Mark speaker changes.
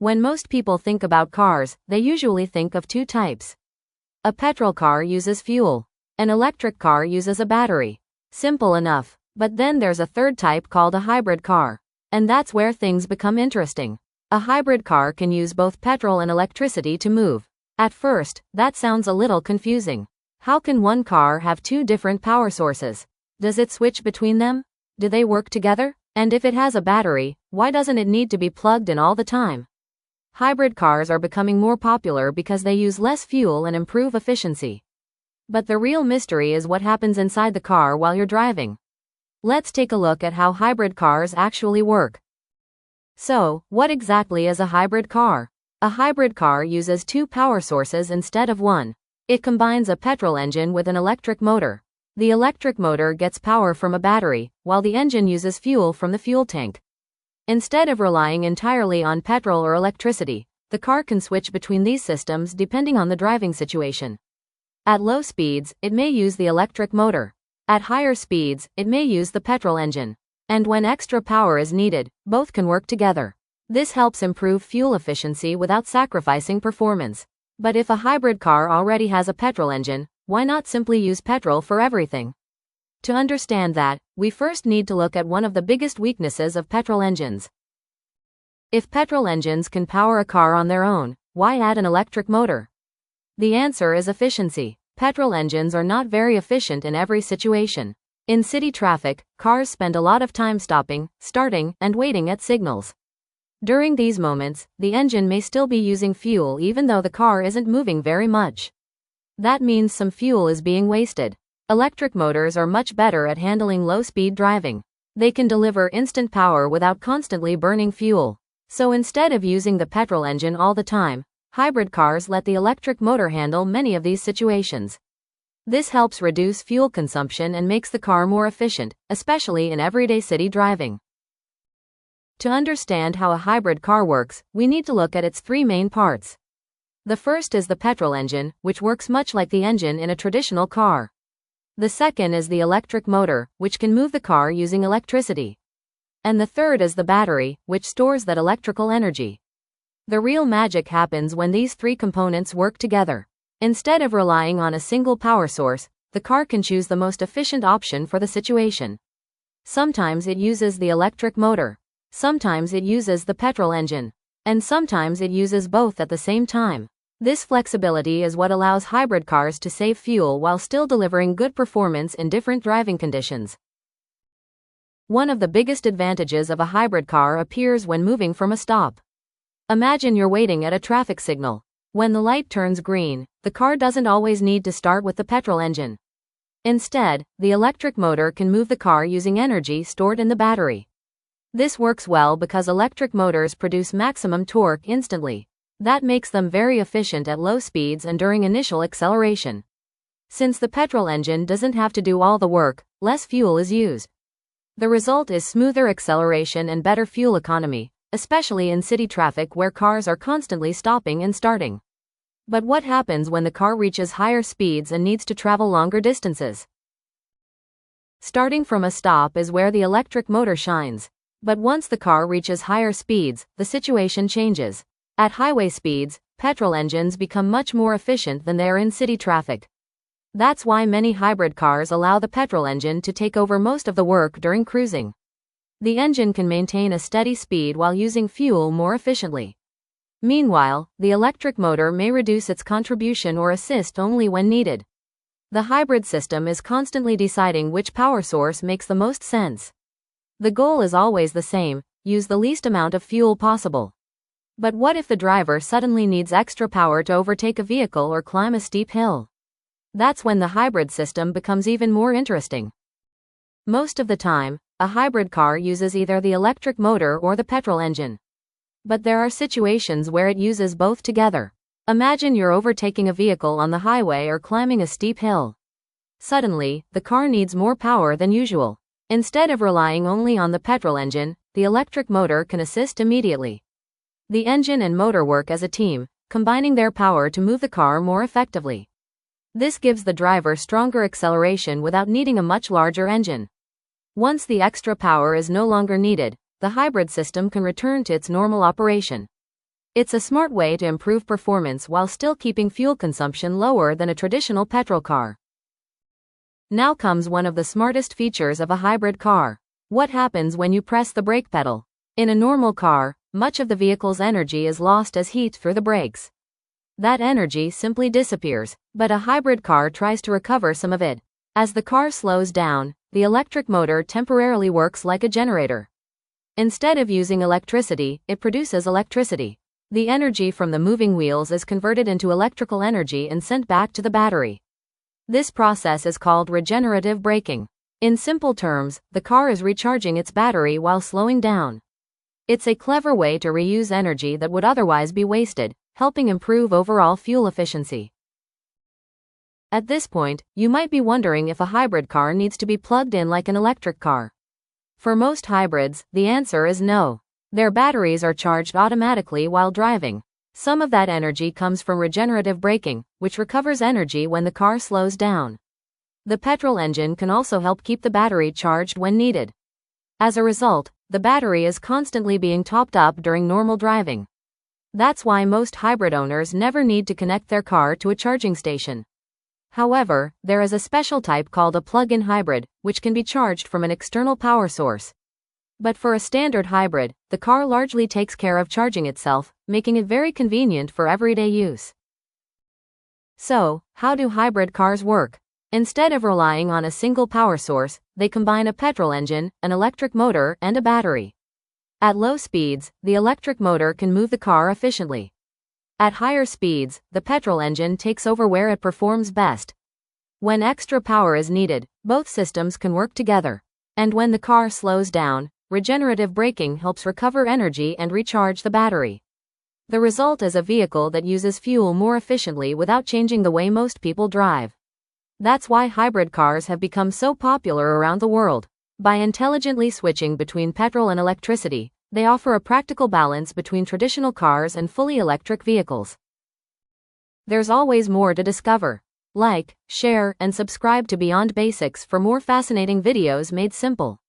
Speaker 1: When most people think about cars, they usually think of two types. A petrol car uses fuel. An electric car uses a battery. Simple enough. But then there's a third type called a hybrid car. And that's where things become interesting. A hybrid car can use both petrol and electricity to move. At first, that sounds a little confusing. How can one car have two different power sources? Does it switch between them? Do they work together? And if it has a battery, why doesn't it need to be plugged in all the time? Hybrid cars are becoming more popular because they use less fuel and improve efficiency. But the real mystery is what happens inside the car while you're driving. Let's take a look at how hybrid cars actually work. So, what exactly is a hybrid car? A hybrid car uses two power sources instead of one. It combines a petrol engine with an electric motor. The electric motor gets power from a battery, while the engine uses fuel from the fuel tank. Instead of relying entirely on petrol or electricity, the car can switch between these systems depending on the driving situation. At low speeds, it may use the electric motor. At higher speeds, it may use the petrol engine. And when extra power is needed, both can work together. This helps improve fuel efficiency without sacrificing performance. But if a hybrid car already has a petrol engine, why not simply use petrol for everything? To understand that, we first need to look at one of the biggest weaknesses of petrol engines. If petrol engines can power a car on their own, why add an electric motor? The answer is efficiency. Petrol engines are not very efficient in every situation. In city traffic, cars spend a lot of time stopping, starting, and waiting at signals. During these moments, the engine may still be using fuel even though the car isn't moving very much. That means some fuel is being wasted. Electric motors are much better at handling low-speed driving. They can deliver instant power without constantly burning fuel. So instead of using the petrol engine all the time, hybrid cars let the electric motor handle many of these situations. This helps reduce fuel consumption and makes the car more efficient, especially in everyday city driving. To understand how a hybrid car works, we need to look at its three main parts. The first is the petrol engine, which works much like the engine in a traditional car. The second is the electric motor, which can move the car using electricity. And the third is the battery, which stores that electrical energy. The real magic happens when these three components work together. Instead of relying on a single power source, the car can choose the most efficient option for the situation. Sometimes it uses the electric motor. Sometimes it uses the petrol engine. And sometimes it uses both at the same time. This flexibility is what allows hybrid cars to save fuel while still delivering good performance in different driving conditions. One of the biggest advantages of a hybrid car appears when moving from a stop. Imagine you're waiting at a traffic signal. When the light turns green, the car doesn't always need to start with the petrol engine. Instead, the electric motor can move the car using energy stored in the battery. This works well because electric motors produce maximum torque instantly. That makes them very efficient at low speeds and during initial acceleration. Since the petrol engine doesn't have to do all the work, less fuel is used. The result is smoother acceleration and better fuel economy, especially in city traffic where cars are constantly stopping and starting. But what happens when the car reaches higher speeds and needs to travel longer distances? Starting from a stop is where the electric motor shines. But once the car reaches higher speeds, the situation changes. At highway speeds, petrol engines become much more efficient than they are in city traffic. That's why many hybrid cars allow the petrol engine to take over most of the work during cruising. The engine can maintain a steady speed while using fuel more efficiently. Meanwhile, the electric motor may reduce its contribution or assist only when needed. The hybrid system is constantly deciding which power source makes the most sense. The goal is always the same: use the least amount of fuel possible. But what if the driver suddenly needs extra power to overtake a vehicle or climb a steep hill? That's when the hybrid system becomes even more interesting. Most of the time, a hybrid car uses either the electric motor or the petrol engine. But there are situations where it uses both together. Imagine you're overtaking a vehicle on the highway or climbing a steep hill. Suddenly, the car needs more power than usual. Instead of relying only on the petrol engine, the electric motor can assist immediately. The engine and motor work as a team, combining their power to move the car more effectively. This gives the driver stronger acceleration without needing a much larger engine. Once the extra power is no longer needed, the hybrid system can return to its normal operation. It's a smart way to improve performance while still keeping fuel consumption lower than a traditional petrol car. Now comes one of the smartest features of a hybrid car. What happens when you press the brake pedal? In a normal car, much of the vehicle's energy is lost as heat through the brakes. That energy simply disappears, but a hybrid car tries to recover some of it. As the car slows down, the electric motor temporarily works like a generator. Instead of using electricity, it produces electricity. The energy from the moving wheels is converted into electrical energy and sent back to the battery. This process is called regenerative braking. In simple terms, the car is recharging its battery while slowing down. It's a clever way to reuse energy that would otherwise be wasted, helping improve overall fuel efficiency. At this point, you might be wondering if a hybrid car needs to be plugged in like an electric car. For most hybrids, the answer is no. Their batteries are charged automatically while driving. Some of that energy comes from regenerative braking, which recovers energy when the car slows down. The petrol engine can also help keep the battery charged when needed. As a result, the battery is constantly being topped up during normal driving. That's why most hybrid owners never need to connect their car to a charging station. However, there is a special type called a plug-in hybrid, which can be charged from an external power source. But for a standard hybrid, the car largely takes care of charging itself, making it very convenient for everyday use. So, how do hybrid cars work? Instead of relying on a single power source, they combine a petrol engine, an electric motor, and a battery. At low speeds, the electric motor can move the car efficiently. At higher speeds, the petrol engine takes over where it performs best. When extra power is needed, both systems can work together. And when the car slows down, regenerative braking helps recover energy and recharge the battery. The result is a vehicle that uses fuel more efficiently without changing the way most people drive. That's why hybrid cars have become so popular around the world. By intelligently switching between petrol and electricity, they offer a practical balance between traditional cars and fully electric vehicles. There's always more to discover. Like, share, and subscribe to Beyond Basics for more fascinating videos made simple.